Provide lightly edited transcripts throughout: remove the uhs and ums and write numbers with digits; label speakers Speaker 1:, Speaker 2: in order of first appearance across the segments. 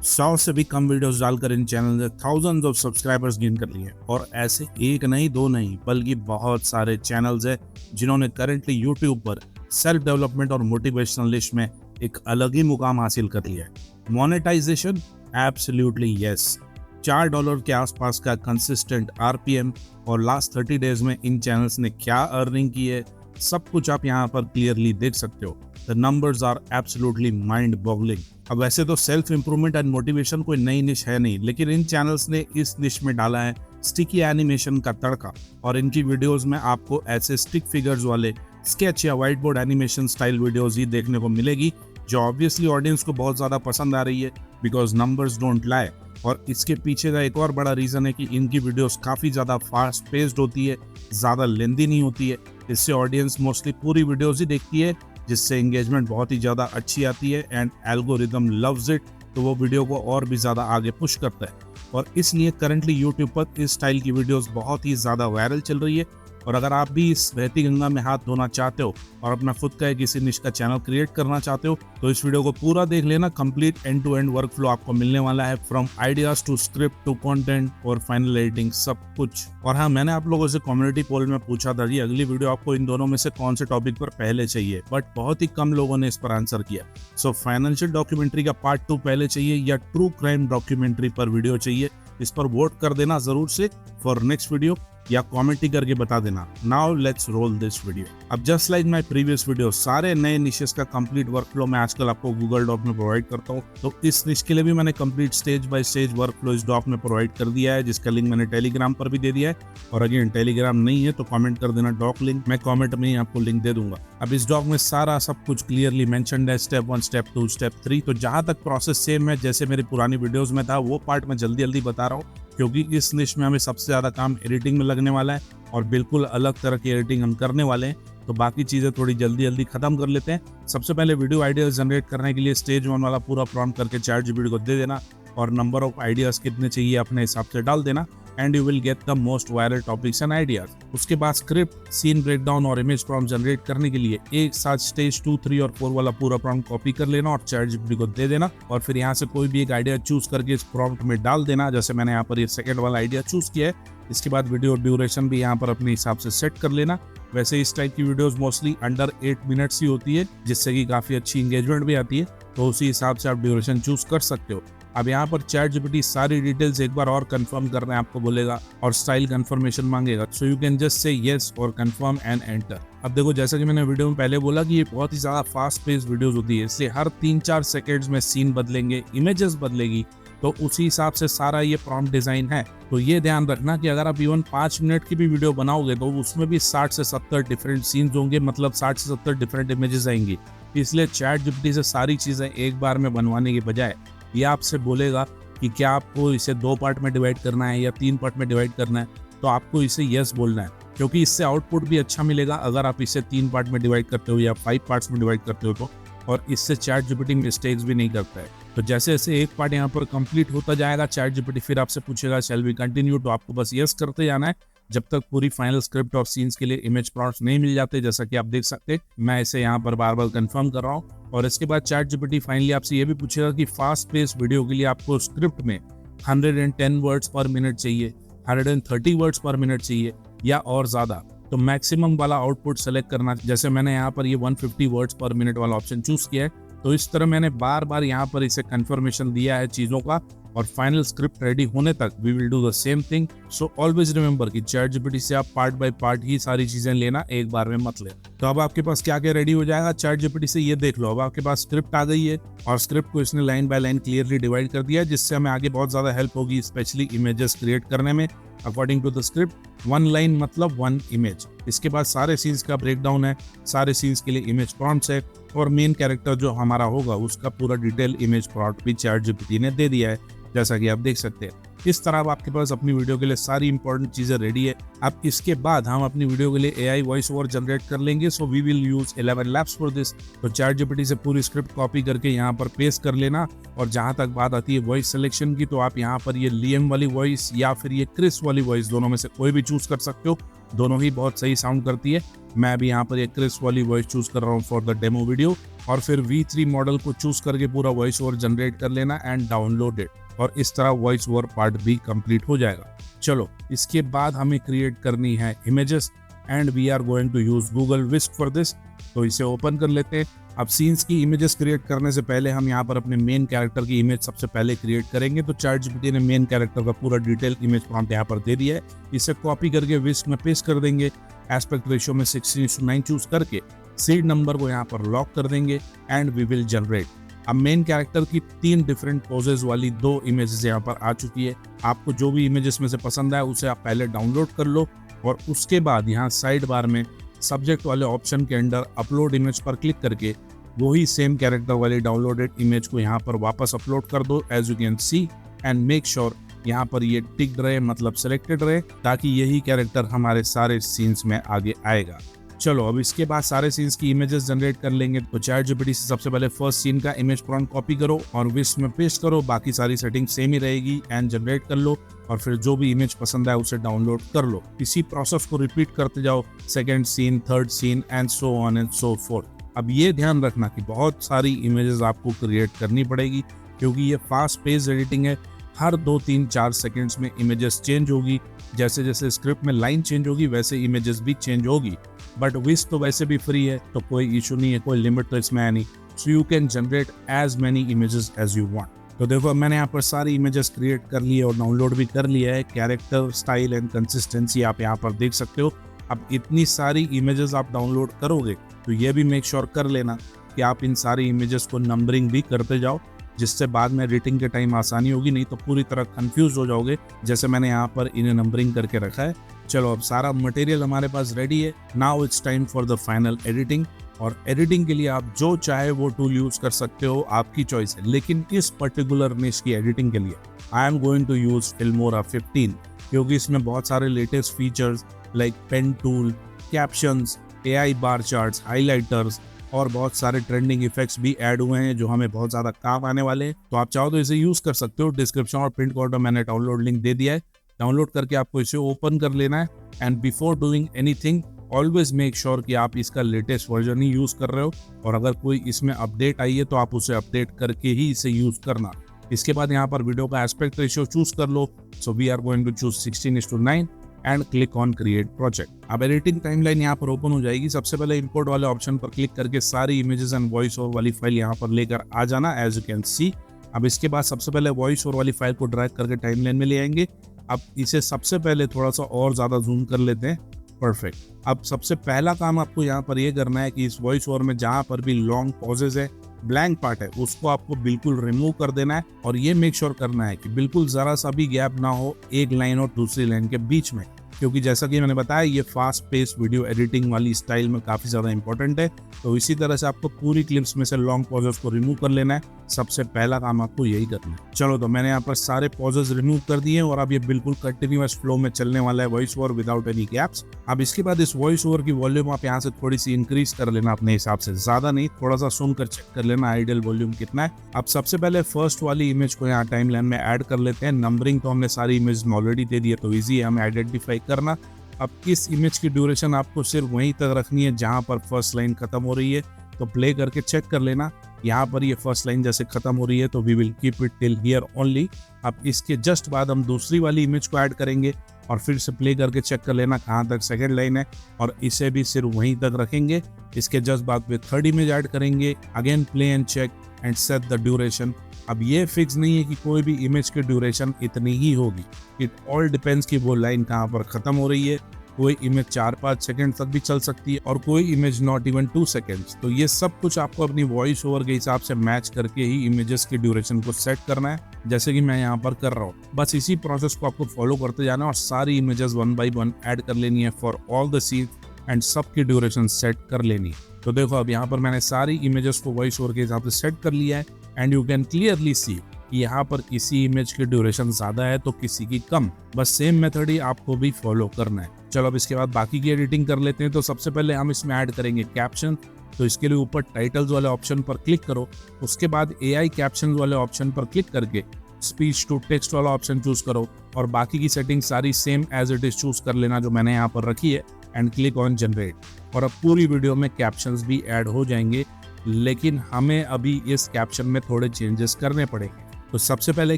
Speaker 1: 100 से भी कम वीडियोस डालकर इन चैनल ने थाउजेंड्स ऑफ सब्सक्राइबर्स गेन कर लिए और ऐसे एक नहीं दो नहीं बल्कि बहुत सारे चैनल्स हैं जिन्होंने करेंटली यूट्यूब पर सेल्फ डेवलपमेंट और मोटिवेशनल लिस्ट में एक अलग ही मुकाम हासिल कर लिया है। Monetization absolutely yes. $4 के आसपास का कंसिस्टेंट आरपीएम और लास्ट 30 डेज में इन चैनल्स ने क्या अर्निंग की है सब कुछ आप यहाँ पर क्लियरली देख सकते हो। The numbers are absolutely mind boggling. अब वैसे तो सेल्फ इंप्रूवमेंट एंड मोटिवेशन कोई नई निश है नहीं, लेकिन इन चैनल्स ने इस निश में डाला है स्टिकी एनिमेशन का तड़का और इनकी वीडियोस में आपको ऐसे स्टिक फिगर्स वाले स्केच या white board animation style videos ही देखने को मिलेगी जो ऑब्वियसली ऑडियंस को बहुत ज़्यादा पसंद आ रही है बिकॉज नंबर्स डोंट लाई। और इसके पीछे का एक और बड़ा रीज़न है कि इनकी वीडियोस काफ़ी ज़्यादा फास्ट पेस्ड होती है, ज़्यादा लेंदी नहीं होती है। इससे ऑडियंस मोस्टली पूरी वीडियोस ही देखती है जिससे एंगेजमेंट बहुत ही ज़्यादा अच्छी आती है एंड एल्गोरिदम लव्स इट, तो वो वीडियो को और भी ज़्यादा आगे पुश करता है। और इसलिए करंटली यूट्यूब पर इस स्टाइल की वीडियोस बहुत ही ज़्यादा वायरल चल रही है। और अगर आप भी इस बहती गंगा में हाथ धोना चाहते हो और अपना खुद का किसी निश का चैनल क्रिएट करना चाहते हो तो इस वीडियो को पूरा देख लेना। Complete end to end workflow आपको मिलने वाला है, from ideas to script to content और फाइनल एडिटिंग सब कुछ। और हाँ, मैंने आप लोगों से कम्युनिटी पोल में पूछा था जी अगली वीडियो आपको इन दोनों में से कौन से टॉपिक पर पहले चाहिए, बट बहुत ही कम लोगों ने इस पर आंसर किया। सो फाइनेंशियल डॉक्यूमेंट्री का पार्ट 2 पहले चाहिए या ट्रू क्राइम डॉक्यूमेंट्री पर वीडियो चाहिए, इस पर वोट कर देना जरूर से फॉर नेक्स्ट वीडियो या कमेंट ही करके बता देना। Now let's roll this video. अब just like my previous video सारे नए निशेस का कंप्लीट वर्क फ्लो मैं आजकल आपको गूगल डॉक में प्रोवाइड करता हूँ, तो इस निश के लिए भी मैंने complete stage by stage work flow इस डॉक में प्रोवाइड कर दिया है, जिसका लिंक मैंने टेलीग्राम पर भी दे दिया है। और अगेन टेलीग्राम नहीं है तो कमेंट कर देना डॉक लिंक, मैं कमेंट में ही आपको लिंक दे दूंगा। अब इस डॉक में सारा सब कुछ क्लियरली मेंशन्ड है, स्टेप 1 स्टेप 2 स्टेप 3। तो जहां तक प्रोसेस सेम है जैसे मेरी पुरानी वीडियोज में था वो पार्ट मैं जल्दी बता रहा हूँ क्योंकि इस निश में हमें सबसे ज्यादा काम एडिटिंग में लगने वाला है और बिल्कुल अलग तरह की एडिटिंग हम करने वाले हैं, तो बाकी चीजें थोड़ी जल्दी खत्म कर लेते हैं। सबसे पहले वीडियो आइडियाज जनरेट करने के लिए स्टेज 1 वाला पूरा प्रॉम्प्ट करके ChatGPT को दे देना और नंबर ऑफ आइडियाज कितने चाहिए अपने हिसाब से डाल देना and you will get the most viral topics and ideas. उसके बाद स्क्रिप्ट, सीन ब्रेकडाउन और इमेज प्रॉम्प्ट जनरेट करने के लिए एक साथ स्टेज 2, 3 और 4 वाला पूरा प्रॉम्प्ट कॉपी कर लेना और ChatGPT को दे देना और फिर यहाँ से कोई भी एक आइडिया चूज करके इस प्रॉम्प्ट में डाल देना। जैसे मैंने यहाँ पर ये सेकंड वाला आइडिया चूज किया है। इसके बाद वीडियो ड्यूरेशन भी यहाँ पर अपने हिसाब से सेट कर लेना। वैसे इस टाइप की वीडियोस मोस्टली अंडर 8 मिनट्स ही होती है जिससे कि काफी अच्छी एंगेजमेंट भी आती है, तो उसी हिसाब से आप ड्यूरेशन चूज कर सकते हो। अब यहाँ पर ChatGPT सारी डिटेल्स एक बार और कंफर्म करने आपको बोलेगा और स्टाइल कंफर्मेशन मांगेगा, सो you can just say yes और कंफर्म एंड एंटर। अब देखो जैसा कि मैंने वीडियो में पहले बोला कि ये बहुत ही ज्यादा फास्ट पेस वीडियोस होती है, इसलिए हर 3-4 सेकेंड्स में सीन बदलेंगे, इमेजेस बदलेगी, तो उसी हिसाब से सारा ये प्रॉम्प्ट डिजाइन है। तो ये ध्यान रखना कि अगर आप इवन 5 मिनट की भी वीडियो बनाओगे तो उसमें भी 60 से 70 डिफरेंट सीन्स होंगे, मतलब 60 से 70 डिफरेंट इमेजेस आएंगी। इसलिए ChatGPT से सारी चीजें एक बार में बनवाने के बजाय ये आपसे बोलेगा कि क्या आपको इसे 2 पार्ट में डिवाइड करना है या 3 पार्ट में डिवाइड करना है, तो आपको इसे यस बोलना है क्योंकि इससे आउटपुट भी अच्छा मिलेगा अगर आप इसे 3 पार्ट में डिवाइड करते हो या 5 पार्ट्स में डिवाइड करते हो तो, और इससे ChatGPT मिस्टेक्स भी नहीं करता है। तो जैसे जैसे एक पार्ट यहाँ पर कंप्लीट होता जाएगा ChatGPT फिर आपसे पूछेगा शैल वी कंटिन्यू, तो आपको बस यस करते जाना है जब तक पूरी फाइनल स्क्रिप्ट और सीन्स के लिए इमेज प्रॉम्प्ट्स नहीं मिल जाते। जैसा कि आप देख सकते हैं मैं इसे यहाँ पर बार कंफर्म कर रहा हूँ। और इसके बाद ChatGPT फाइनली आपसे ये भी पूछेगा कि फास्ट पेस वीडियो के लिए आपको स्क्रिप्ट में 110 वर्ड्स पर मिनट चाहिए, 130 वर्ड्स पर मिनट चाहिए या और ज्यादा, तो मैक्सिमम वाला आउटपुट सेलेक्ट करना। जैसे मैंने यहाँ पर ये 150 वर्ड्स पर मिनट वाला ऑप्शन चूज किया है, तो इस तरह मैंने बार यहाँ पर इसे कंफर्मेशन दिया है चीजों का और फाइनल स्क्रिप्ट रेडी होने तक we will do the same thing. So always remember कि ChatGPT से आप पार्ट बाय पार्ट ही सारी चीजें लेना, एक बार में मत ले। तो अब आपके पास क्या क्या रेडी हो जाएगा ChatGPT से ये देख लो। अब आपके पास स्क्रिप्ट आ गई है और स्क्रिप्ट को इसने line by line clearly divide कर दिया है जिससे हमें आगे बहुत ज्यादा हेल्प होगी, स्पेशली इमेजेस क्रिएट करने में। According to the script 1 line मतलब 1 इमेज। इसके बाद सारे सीन्स का ब्रेकडाउन है, सारे सीन्स के लिए इमेज प्रॉम्प्ट्स है और मेन कैरेक्टर जो हमारा होगा उसका पूरा डिटेल इमेज प्रॉम्प्ट भी ChatGPT ने दे दिया है जैसा कि आप देख सकते हैं। इस तरह अब आपके पास अपनी वीडियो के लिए सारी इंपॉर्टेंट चीजें रेडी है। अब इसके बाद हम अपनी वीडियो के लिए AI वॉइस ओवर जनरेट कर लेंगे, so we will use 11 labs for this. तो ChatGPT से पूरी स्क्रिप्ट कॉपी करके यहाँ पर पेस्ट कर लेना। और जहां तक बात आती है वॉइस सिलेक्शन की, तो आप यहाँ पर ये लियम वाली वॉइस या फिर ये क्रिस वाली वॉइस दोनों में से कोई भी चूज कर सकते हो, दोनों ही बहुत सही साउंड करती है। मैं भी यहाँ पर ये क्रिस वाली वॉइस चूज कर रहा हूँ फॉर द डेमो वीडियो। और फिर V3 मॉडल को चूज करके पूरा वॉइस ओवर जनरेट कर लेना एंड डाउनलोड इट, और इस तरह वॉइस ओवर पार्ट भी कंप्लीट हो जाएगा। चलो इसके बाद हमें क्रिएट करनी है images and we are going to use Google Whisk for this. तो इसे ओपन कर लेते हैं। अब सीन्स की इमेजेस क्रिएट करने से पहले हम यहाँ पर अपने मेन कैरेक्टर की इमेज सबसे पहले क्रिएट करेंगे। तो ChatGPT ने मेन कैरेक्टर का पूरा डिटेल इमेज प्रॉम्प्ट यहाँ पर दे दिया है। इसे कॉपी करके विस्क में पेस्ट कर देंगे। एस्पेक्ट रेशियो में 16:9 चूज करके सीड नंबर को यहाँ पर लॉक कर देंगे एंड वी विल जनरेट। अब मेन कैरेक्टर की 3 डिफरेंट पोजेज वाली 2 इमेजेस यहाँ पर आ चुकी है। आपको जो भी इमेजेस में से पसंद आए उसे आप पहले डाउनलोड कर लो और उसके बाद यहाँ साइड बार में सब्जेक्ट वाले ऑप्शन के अंदर अपलोड इमेज पर क्लिक करके वही सेम कैरेक्टर वाली डाउनलोडेड इमेज को यहाँ पर वापस अपलोड कर दो as you can see and make sure यहाँ पर ये टिक्ड रहे, मतलब सिलेक्टेड रहे, ताकि यही कैरेक्टर हमारे सारे सीन्स में आगे आएगा। चलो अब इसके बाद सारे सीन्स की इमेजेस जनरेट कर लेंगे। तो ChatGPT से सबसे पहले फर्स्ट सीन का इमेज प्रॉम्प्ट कॉपी करो और विस्क में पेस्ट करो। बाकी सारी सेटिंग सेम ही रहेगी एंड जनरेट कर लो और फिर जो भी इमेज पसंद आए उसे डाउनलोड कर लो। इसी प्रोसेस को रिपीट करते जाओ, second scene, third scene and so on and so forth. अब ये ध्यान रखना कि बहुत सारी इमेजेस आपको क्रिएट करनी पड़ेगी क्योंकि ये फास्ट पेस एडिटिंग है। हर 2, 3, 4 सेकेंड्स में इमेजेस चेंज होगी। जैसे जैसे स्क्रिप्ट में लाइन चेंज होगी वैसे इमेजेस भी चेंज होगी। बट विस्क तो वैसे भी फ्री है तो कोई इशू नहीं है, कोई लिमिट तो इसमें है नहीं। So you can generate as many images as you want. तो देखो मैंने यहाँ पर सारी इमेजेस क्रिएट कर ली है और डाउनलोड भी कर लिया है। कैरेक्टर, स्टाइल एंड कंसिस्टेंसी आप यहाँ पर देख सकते हो। अब इतनी सारी इमेजेस आप डाउनलोड करोगे तो ये भी मेक श्योर कर लेना कि आप इन सारी इमेजेस को नंबरिंग भी करते जाओ, जिससे बाद में एडिटिंग के टाइम आसानी होगी। नहीं तो पूरी तरह कंफ्यूज हो जाओगे, जैसे मैंने यहाँ पर इन्हें नंबरिंग करके रखा है। चलो अब सारा मटेरियल हमारे पास रेडी है। Now it's time for the final editing. और एडिटिंग के लिए आप जो चाहे वो टूल यूज कर सकते हो, आपकी चॉइस है। लेकिन इस पर्टिकुलर निश की एडिटिंग के लिए I am going to use Filmora 15 क्योंकि इसमें बहुत सारे latest features like pen tool, captions, AI bar charts, highlighters और बहुत सारे ट्रेंडिंग इफेक्ट्स भी ऐड हुए हैं जो हमें बहुत ज़्यादा काम आने वाले हैं। तो आप चाहो तो इसे यूज़ कर सकते हो। डिस्क्रिप्शन और प्रिंट कोड में मैंने डाउनलोड लिंक दे दिया है। डाउनलोड करके आपको इसे ओपन कर लेना है and before doing anything always make sure कि आप इसका लेटेस्ट वर्जन ही यूज़ कर रहे हो और अगर कोई इसमें अपडेट आई है तो आप उसे अपडेट करके ही इसे यूज़ करना। इसके बाद यहाँ पर वीडियो का एस्पेक्ट रेशियो चूज कर लो। So we are going to choose 16:9 and click on create project. अब एडिटिंग टाइमलाइन यहाँ पर ओपन हो जाएगी। सबसे पहले इंपोर्ट वाले ऑप्शन पर क्लिक करके सारी इमेजेस एंड वॉइस ओवर वाली फाइल यहाँ पर लेकर आ जाना एज यू कैन सी। अब इसके बाद सबसे पहले वॉइस ओवर वाली फाइल को ड्रैग करके टाइमलाइन में ले आएंगे। अब इसे सबसे पहले थोड़ा सा और ज्यादा जूम कर लेते हैं। परफेक्ट। अब सबसे पहला काम आपको यहाँ पर ये करना है कि इस वॉइस ओवर में जहाँ पर भी लॉन्ग पॉजेज है, ब्लैंक पार्ट है, उसको आपको बिल्कुल रिमूव कर देना है और ये मेक श्योर करना है कि बिल्कुल जरा सा भी गैप ना हो एक लाइन और दूसरी लाइन के बीच में, क्योंकि जैसा कि मैंने बताया ये फास्ट पेस वीडियो एडिटिंग वाली स्टाइल में काफी ज्यादा इंपॉर्टेंट है। तो इसी तरह से आपको पूरी क्लिप्स में से लॉन्ग पॉजेस को रिमूव कर लेना है। सबसे पहला काम आपको यही करना है। चलो तो मैंने यहाँ पर सारे पॉजेस रिमूव कर दिए और अब ये बिल्कुल कंटिन्यूअस फ्लो में चलने वाला है voice over without any gaps. अब इसके बाद इस वॉइस ओवर की वॉल्यूम आप यहाँ से थोड़ी सी इंक्रीज कर लेना अपने हिसाब से, ज्यादा नहीं, थोड़ा सा सुनकर चेक कर लेना आइडियल वॉल्यूम कितना है। अब सबसे पहले फर्स्ट वाली इमेज को यहाँ टाइमलाइन में ऐड कर लेते हैं। नंबरिंग तो हमने सारी इमेज में ऑलरेडी दे दी है तो ईजी है हमें आइडेंटिफाई करना। अब इस इमेज की ड्यूरेशन आपको सिर्फ वहीं तक रखनी है जहां पर फर्स्ट लाइन खत्म हो रही है। तो प्ले करके चेक कर लेना, यहाँ पर ये फर्स्ट लाइन जैसे खत्म हो रही है तो we will keep it till here only. अब इसके जस्ट बाद हम दूसरी वाली इमेज को ऐड करेंगे और फिर से प्ले करके चेक कर लेना कहाँ तक सेकंड लाइन है और इसे भी सिर्फ वहीं तक रखेंगे। इसके जस्ट बाद में थर्ड इमेज ऐड करेंगे, again play and check and set the duration. अब ये फिक्स नहीं है कि कोई भी इमेज की ड्यूरेशन इतनी ही होगी, इट ऑल डिपेंड्स कि वो लाइन कहाँ पर खत्म हो रही है। कोई इमेज 4-5 सेकंड तक भी चल सकती है और कोई इमेज नॉट इवन 2 सेकंड्स। तो ये सब कुछ आपको अपनी वॉइस ओवर के हिसाब से मैच करके ही इमेजेस की ड्यूरेशन को सेट करना है, जैसे कि मैं यहाँ पर कर रहा हूँ। बस इसी प्रोसेस को आपको फॉलो करते जाना और सारी इमेजेस 1 by 1 ऐड कर लेनी है for all the scene and सबकी ड्यूरेशन सेट कर लेनी है। तो देखो अब यहाँ पर मैंने सारी इमेजेस को वॉइस ओवर के हिसाब से सेट कर लिया है and you can clearly see यहाँ पर किसी इमेज की ड्यूरेशन ज्यादा है तो किसी की कम। बस सेम मेथड ही आपको भी फॉलो करना है। चलो अब इसके बाद बाकी की एडिटिंग कर लेते हैं। तो सबसे पहले हम इसमें ऐड करेंगे कैप्शन। तो इसके लिए ऊपर टाइटल्स वाले ऑप्शन पर क्लिक करो, उसके बाद AI कैप्शन वाले ऑप्शन पर क्लिक करके स्पीच टू टेक्स्ट वाला ऑप्शन चूज करो और बाकी की सेटिंग सारी same as it is choose कर लेना जो मैंने यहाँ पर रखी है एंड क्लिक ऑन जनरेट। और अब पूरी वीडियो में कैप्शंस भी ऐड हो जाएंगे। लेकिन हमें अभी इस कैप्शन में थोड़े चेंजेस करने पड़ेंगे। तो सबसे पहले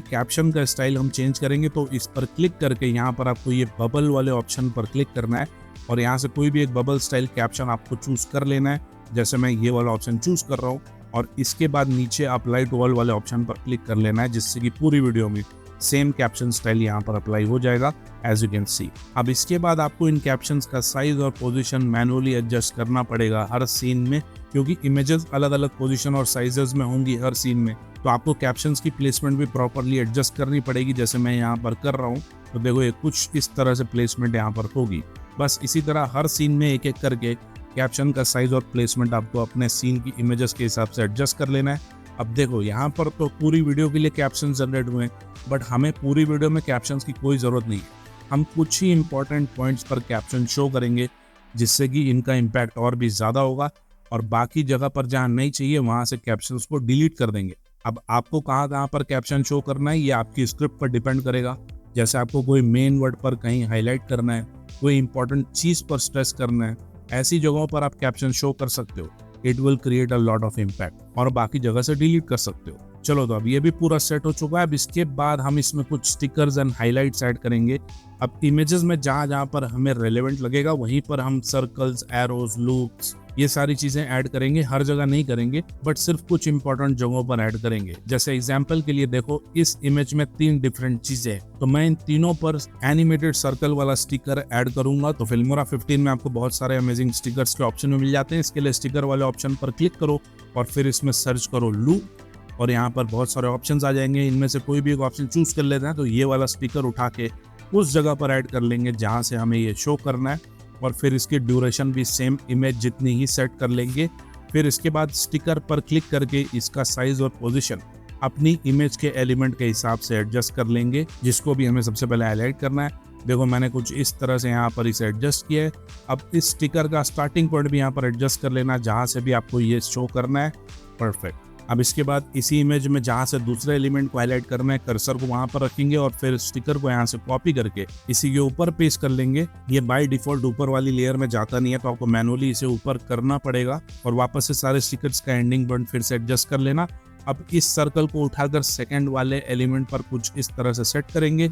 Speaker 1: कैप्शन का स्टाइल हम चेंज करेंगे। तो इस पर क्लिक करके यहाँ पर आपको ये बबल वाले ऑप्शन पर क्लिक करना है और यहाँ से कोई भी एक बबल स्टाइल कैप्शन आपको चूज कर लेना है। जैसे मैं ये वाला ऑप्शन चूज कर रहा हूँ और इसके बाद नीचे आप लाइट वॉल वाले ऑप्शन पर क्लिक कर लेना है, जिससे कि पूरी वीडियो में सेम कैप्शन स्टाइल यहाँ पर अप्लाई हो जाएगा एज यू कैन सी। अब इसके बाद आपको इन कैप्शंस का साइज और पोजीशन मैनुअली एडजस्ट करना पड़ेगा हर सीन में, क्योंकि इमेजेस अलग अलग पोजीशन और साइजेस में होंगी हर सीन में। तो आपको कैप्शंस की प्लेसमेंट भी प्रॉपरली एडजस्ट करनी पड़ेगी, जैसे मैं यहाँ पर कर रहा हूँ। तो देखो ये कुछ इस तरह से प्लेसमेंट यहाँ पर होगी। बस इसी तरह हर सीन में एक एक करके कैप्शन का साइज और प्लेसमेंट आपको अपने सीन की इमेजेस के हिसाब से एडजस्ट कर लेना है। अब देखो यहाँ पर तो पूरी वीडियो के लिए कैप्शन जनरेट हुए हैं, बट हमें पूरी वीडियो में कैप्शंस की कोई ज़रूरत नहीं है। हम कुछ ही इंपॉर्टेंट पॉइंट्स पर कैप्शन शो करेंगे, जिससे कि इनका इम्पैक्ट और भी ज़्यादा होगा, और बाकी जगह पर जहाँ नहीं चाहिए वहाँ से कैप्शंस को डिलीट कर देंगे। अब आपको कहाँ पर कैप्शन शो करना है ये आपकी स्क्रिप्ट पर डिपेंड करेगा। जैसे आपको कोई मेन वर्ड पर कहीं हाईलाइट करना है, कोई इंपॉर्टेंट चीज़ पर स्ट्रेस करना है, ऐसी जगहों पर आप कैप्शन शो कर सकते हो। It will create a lot of impact, और बाकी जगह से डिलीट कर सकते हो। चलो तो अब ये भी पूरा सेट हो चुका है। अब इसके बाद हम इसमें कुछ स्टिकर्स एंड हाइलाइट्स ऐड करेंगे। अब इमेजेस में जहाँ जहाँ पर हमें रेलेवेंट लगेगा वहीं पर हम सर्कल्स, एरोज, लूप्स, ये सारी चीजें ऐड करेंगे। हर जगह नहीं करेंगे, बट सिर्फ कुछ इंपॉर्टेंट जगहों पर ऐड करेंगे। जैसे एग्जांपल के लिए देखो, इस इमेज में 3 डिफरेंट चीजें हैं, तो मैं इन तीनों पर एनिमेटेड सर्कल वाला स्टिकर ऐड करूंगा। तो फिल्मोरा 15 में आपको बहुत सारे अमेजिंग स्टिकर्स के ऑप्शन में मिल जाते हैं। इसके लिए स्टिकर वाले ऑप्शन पर क्लिक करो और फिर इसमें सर्च करो लूप, और यहाँ पर बहुत सारे ऑप्शंस आ जाएंगे। इनमें से कोई भी एक ऑप्शन चूज कर लेते हैं। तो ये वाला स्टिकर उठा के उस जगह पर ऐड कर लेंगे जहाँ से हमें ये शो करना है, और फिर इसकी ड्यूरेशन भी सेम इमेज जितनी ही सेट कर लेंगे। फिर इसके बाद स्टिकर पर क्लिक करके इसका साइज और पोजीशन अपनी इमेज के एलिमेंट के हिसाब से एडजस्ट कर लेंगे, जिसको भी हमें सबसे पहले हाईलाइट करना है। देखो मैंने कुछ इस तरह से यहाँ पर इसे एडजस्ट किया है। अब इस स्टिकर का स्टार्टिंग पॉइंट भी यहाँ पर एडजस्ट कर लेना, जहाँ से भी आपको ये शो करना है। परफेक्ट। अब इसके बाद इसी इमेज में जहाँ से दूसरे एलिमेंट को हाईलाइट करना है, कर्सर को वहां पर रखेंगे और फिर स्टिकर को यहाँ से कॉपी करके इसी के ऊपर पेस्ट कर लेंगे। ये बाय डिफॉल्ट ऊपर वाली लेयर में जाता नहीं है, तो आपको मैनुअली इसे ऊपर करना पड़ेगा, और वापस से सारे स्टिकर्स का एंडिंग पॉइंट फिर से एडजस्ट कर लेना। अब इस सर्कल को उठाकर सेकेंड वाले एलिमेंट पर कुछ इस तरह से सेट करेंगे।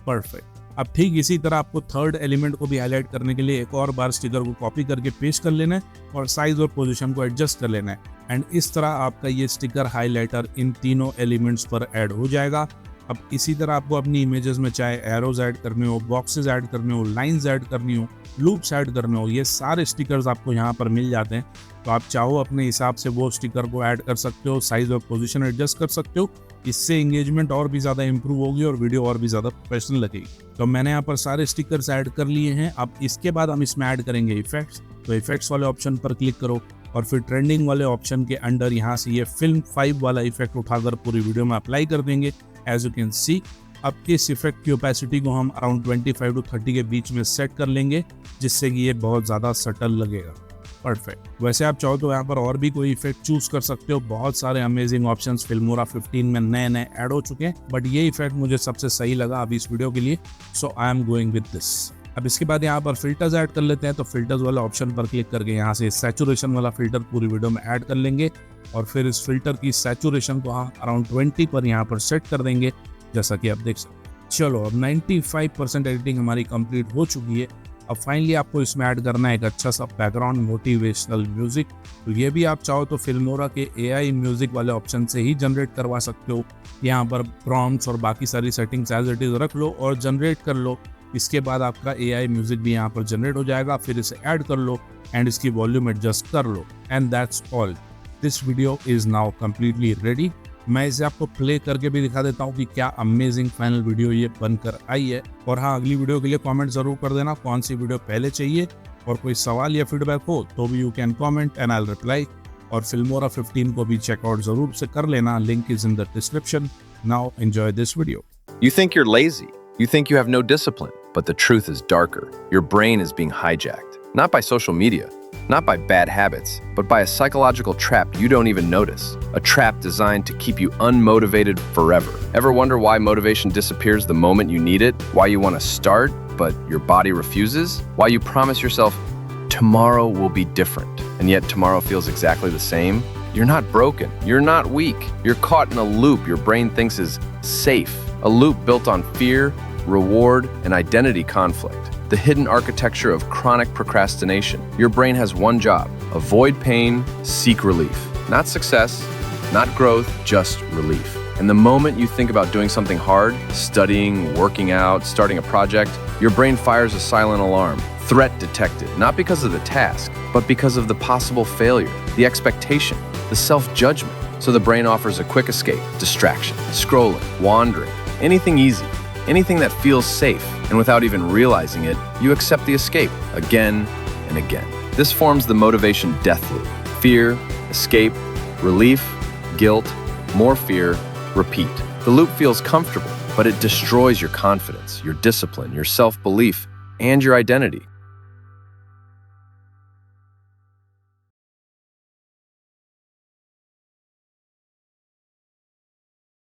Speaker 1: परफेक्ट। अब ठीक इसी तरह आपको थर्ड एलिमेंट को भी हाईलाइट करने के लिए एक और बार स्टिकर को कॉपी करके पेस्ट कर लेना है और साइज और पोजीशन को एडजस्ट कर लेना है। एंड इस तरह आपका ये स्टिकर हाइलाइटर इन तीनों एलिमेंट्स पर ऐड हो जाएगा। अब इसी तरह आपको अपनी इमेजेस में चाहे एरोज ऐड करने हो, बॉक्सेस ऐड करने हो, लाइंस ऐड करनी हो, लूप्स ऐड करने हो, ये सारे स्टिकर्स आपको यहाँ पर मिल जाते हैं। तो आप चाहो अपने हिसाब से वो स्टिकर को ऐड कर सकते हो, साइज और पोजीशन एडजस्ट कर सकते हो। इससे एंगेजमेंट और भी ज़्यादा इंप्रूव होगी और वीडियो और भी ज़्यादा प्रोफेशनल लगेगी। तो मैंने यहाँ पर सारे स्टिकर्स ऐड कर लिए हैं। अब इसके बाद हम इसमें ऐड करेंगे इफेक्ट्स। तो इफेक्ट्स वाले ऑप्शन पर क्लिक करो और फिर ट्रेंडिंग वाले ऑप्शन के अंडर यहाँ से ये फिल्म 5 वाला इफेक्ट उठाकर पूरी वीडियो में अप्लाई कर देंगे। एज यू कैन सी, अब इस इफेक्ट की ओपेसिटी को हम अराउंड 25 to 30 के बीच में सेट कर लेंगे, जिससे कि ये बहुत ज़्यादा सटल लगेगा। परफेक्ट। वैसे आप चाहो तो यहाँ पर और भी कोई इफेक्ट चूज कर सकते हो। बहुत सारे अमेजिंग ऑप्शंस फिल्मोरा 15 में नए नए ऐड हो चुके हैं, बट ये इफेक्ट मुझे सबसे सही लगा अभी इस वीडियो के लिए, so I am going with this. अब इसके बाद यहाँ पर फिल्टर्स ऐड कर लेते हैं। तो फिल्टर्स वाला ऑप्शन पर क्लिक करके यहाँ से सैचुरेशन वाला फिल्टर पूरी वीडियो में ऐड कर लेंगे, और फिर इस फिल्टर की सैचुरेशन को हम अराउंड 20 पर यहाँ पर सेट कर देंगे, जैसा कि आप देख सकते हैं। चलो अब 95% एडिटिंग हमारी कंप्लीट हो चुकी है। अब फाइनली आपको इसमें ऐड करना है एक अच्छा सा बैकग्राउंड मोटिवेशनल म्यूजिक। तो ये भी आप चाहो तो फिल्मोरा के AI म्यूजिक वाले ऑप्शन से ही जनरेट करवा सकते हो। यहाँ पर प्रॉम्प्ट्स और बाकी सारी सेटिंग्स एज इट इज रख लो और जनरेट कर लो। इसके बाद आपका AI म्यूजिक भी यहाँ पर जनरेट हो जाएगा। फिर इसे ऐड कर लो एंड इसकी वॉल्यूम एडजस्ट कर लो, and that's all. This video is now completely ready. मैं इसे आपको प्ले करके भी दिखा देता हूँ कि क्या अमेजिंग फाइनल वीडियो ये बनकर आई है। और हाँ, अगली वीडियो के लिए कमेंट जरूर कर देना कौन सी वीडियो पहले चाहिए, और कोई सवाल या फीडबैक हो तो भी you can comment and I will reply. और फिल्मोरा 15 को भी चेकआउट जरूर से कर लेना, link is in the description. Now enjoy this video.
Speaker 2: You think you're lazy. You think you have no discipline. But the truth is darker. Your brain is being hijacked. Not by social media, not by bad habits, but by a psychological trap you don't even notice. A trap designed to keep you unmotivated forever. Ever wonder why motivation disappears the moment you need it? Why you want to start, but your body refuses? Why you promise yourself, tomorrow will be different, and yet tomorrow feels exactly the same? You're not broken. You're not weak. You're caught in a loop your brain thinks is safe. A loop built on fear, reward, and identity conflict. The hidden architecture of chronic procrastination. Your brain has one job: avoid pain, seek relief. Not success, not growth, just relief. And the moment you think about doing something hard, studying, working out, starting a project, your brain fires a silent alarm. Threat detected, not because of the task, but because of the possible failure, the expectation, the self-judgment. So the brain offers a quick escape: distraction, scrolling, wandering, anything easy, anything that feels safe. And without even realizing it, you accept the escape again and again. This forms the motivation death loop. Fear, escape, relief, guilt, more fear, repeat. The loop feels comfortable, but it destroys your confidence, your discipline, your self-belief, and your identity.